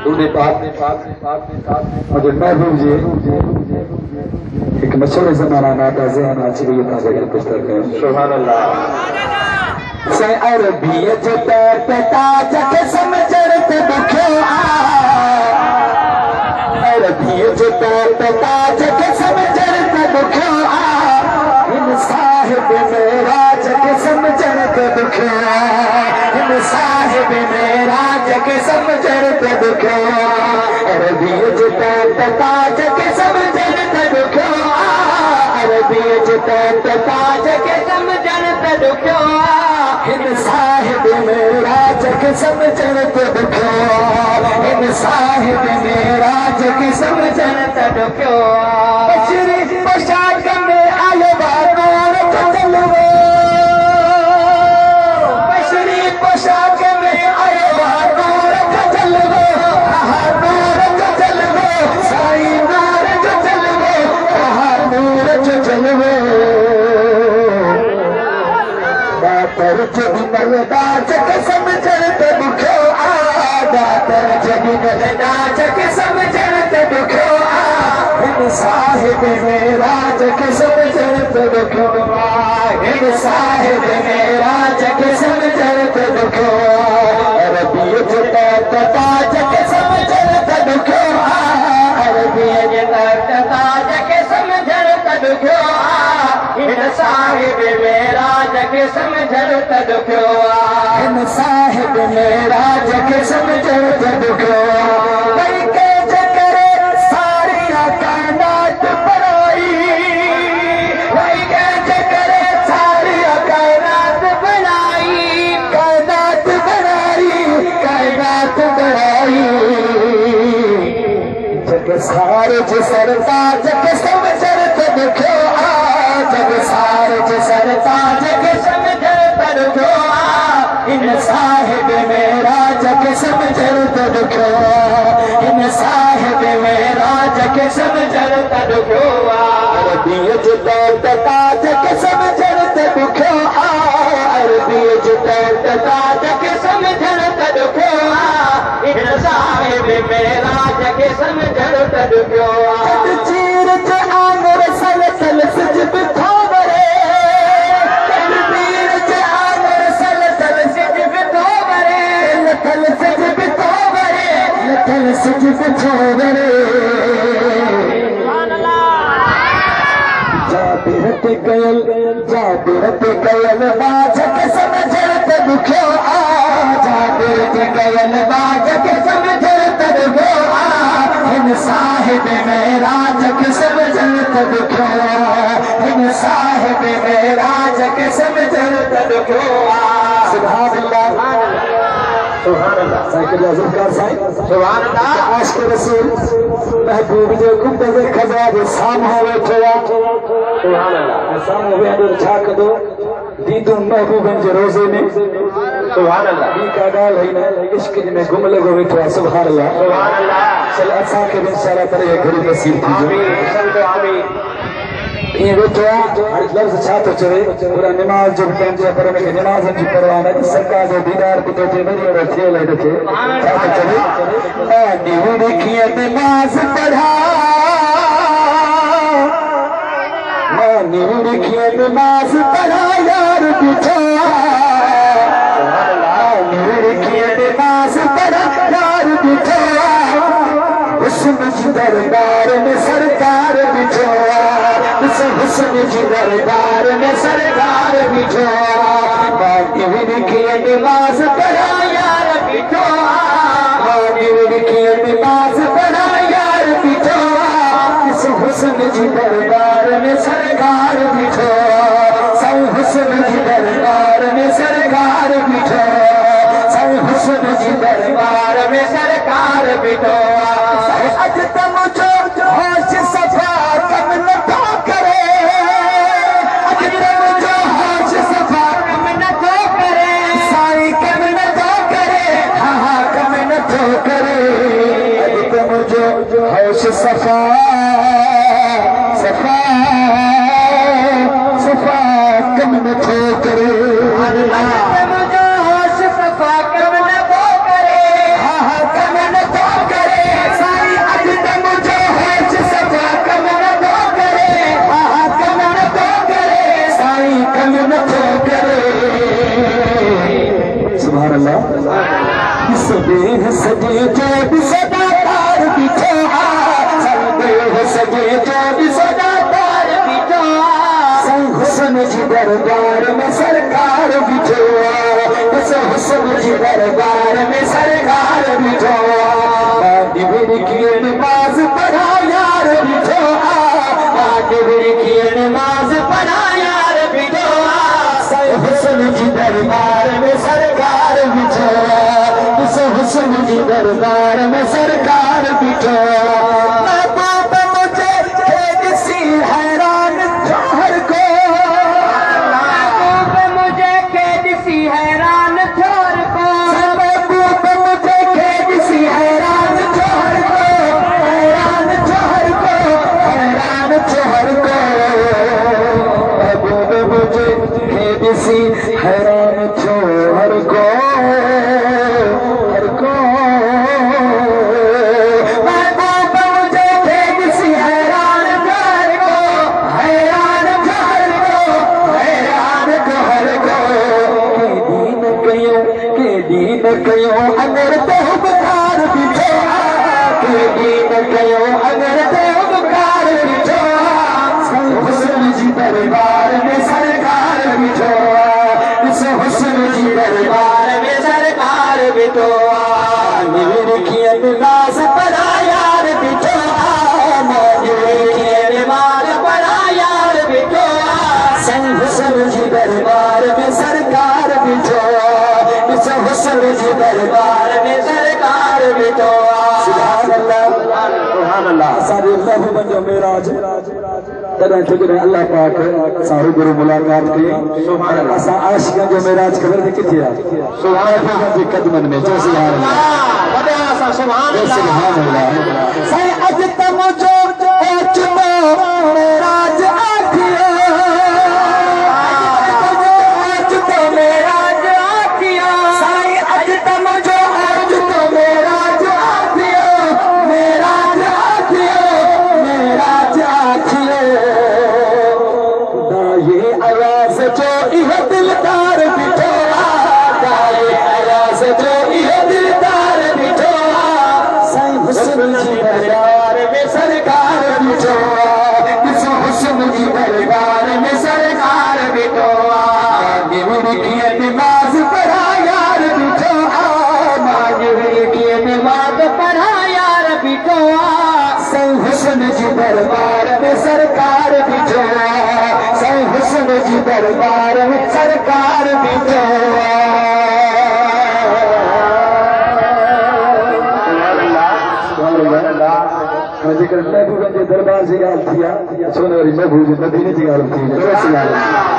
दूधे पाक मुझे महबूब जी एक मशहूर ज़माना नाता ज़हन अची वई था जगह पुस्तक है सुभान अल्लाह से अरबियत पे ताज के समझण ते दुखियो अरबियत पे ताज के समझण ते दुखियो इन साहिब मेराज के समझण ते दुखियो इन साहिब मेराज के समझण ते दुखियो अरबियत पे ताज के समझण ते दुखियो अरबियत पे ताज के समझण ते दुखियो इन साहिब मेराज के समझण ते दुखियो इन साहिब मेराज के समझण ते दुखियो बशरी पोशाक में आयो बानूर चलवो बशरी पोशाक में आयो बानूर चलवो नूर चलवो साई नूर चलवो नूर चलवो पर जब मरदाज के समझण ते दुखियो पर जब मरदाज के समझण ते दुखियो इन साहिब मेराज के समझण ते दुखियो इन साहिब मेराज के समझण ते दुखियो अरबियत पे ताज के समझण ते दुखियो अरबियत पे ताज के समझण ते दुखियो इन साहिब मेराज के समझण ते दुखियो इन साहिब मेराज के समझण ते दुखियो भाई के चक्कर सारी कायनात बनाई भाई के चक्कर सारी कायनात बनाई कायनात बनाई कायनात बनाई जग सारे सरताज के समझण ते दुखियो जग सारे सरताज के समझण ते दुखियो इन साहिब मेराज के समझण ते दुखियो इन साहिब मेराज के समझण ते दुखियो अरबियत पे ताज के समझण ते दुखियो अरबियत पे ताज के समझण ते दुखियो इन साहिब मेराज के समझण ते दुखियो चीर ते आंगर सल सल सज बिठो बरे तकबीर ते आंगर सल सल सज बिठो बरे लथल सज बिठो बरे लथल सज बिठो बरे जाबिरत गयल बाज के समझण ते दुखियो जाबिरत गयल बाज के समझण ते दुखियो इन साहिब मेराज के समझण ते दुखियो इन साहिब मेराज के समझण ते दुखियो सुभान अल्लाह सुभान अल्लाह साइकिल जुल्फकार साईं सुभान अल्लाह आशिक रसूल महबूब जो गुंबद खजा जे सामने वेठो सुभान अल्लाह सामने वेठो छा कदो दीदू महबूबन जे रोज़े में सुभान अल्लाह ई का ॻाल्हि है न इश्क में गुम लगो वेठो सुभान अल्लाह चल असा के इंशाअल्लाह पर ये घड़ी नसीब थी आमीन सब आमीन ये वेठो लफ्ज़ छा तो चवे पूरा नमाज जो टाइम जे पर में नमाज जी परवाह न सरकार जो दीदार को तो वरी और खेल है थे छा तो चवे नीवी देखिए नमाज पढ़ा नीवी देखिए नमाज पढ़ा यार बिठा नीवी देखिए नमाज पढ़ा यार बिठा हुस्न जी दरबार में सरकार बिठो हुस्न जी दरबार में सरकार बिठो नीवी देखिए नमाज पढ़ा यार बिठो नीवी देखिए नमाज पढ़ा यार बिठो हुस्न जी दरबार में सरकार बिठो सब हुस्न जी दरबार में सरकार बिठो सब हुस्न जी दरबार में सरकार बिठो अज तम जो होश सफा कम न तो करे अज तम जो होश सफा कम न तो करे साई कम न तो करे हाँ कम न तो करे अज तम जो होश सफा सफा सफा कम न तो करे होश सफा कम न तो करे हाँ कम न तो सजे जो भी सदाकार बीठो सजे जो भी सदाकार बीठो हुस्न जी दरबार में सरकार बीठो हुस्न जी दरबार में सरकार बीठो की नमाज पढ़ा यार बीठो की नमाज पढ़ा यार बीठो हुस्न जी दरबार में सरकार बीठो हुस्न जी दरबार में सरकार बीठो मुझे खेदसी हैरान जोहर को मुझे खेदसी हैरान जोहर को मुझे खेदसी हैरान जोहर को हैरान जोहर को हैरान जोहर को मुझे खेदसी हैरान जोहर को कयो अगर तो बुखार बीठो कयो अगर तो बुखार बीठो हुस्न जी दरबार में सरकार बीठो हुस्न जी दरबार में सरकार बीठो की नमाज पढ़ा यार बीठो नमाज पढ़ा यार बीठो हुस्न जी दरबार में सरकार बीठो हुस्न जी दरबार में सरकार बीठो सुभान अल्लाह सारे महबूबन जो मेराज तदा ठुकरे अल्लाह पाक सारे गुरु मुलाकात के सुभान अल्लाह सा आशिक़ां जो मेराज खबर दे किथे आ सुभान अल्लाह के कदमन में जो सुभान अल्लाह वडा सा सुभान अल्लाह साईं अज तम जो अचनो मेराज आखियो नमाज पढ़ा यार बीठो नमाज पढ़ा यार बीठो हुस्न जी दरबार में सरकार बीठो हुस्न जी दरबार में सरकार बीठो जेकर महबूब जे दरबार जी ॻाल्हि थी आहे छो न वरी महबूब जे मदीने जी ॻाल्हि थी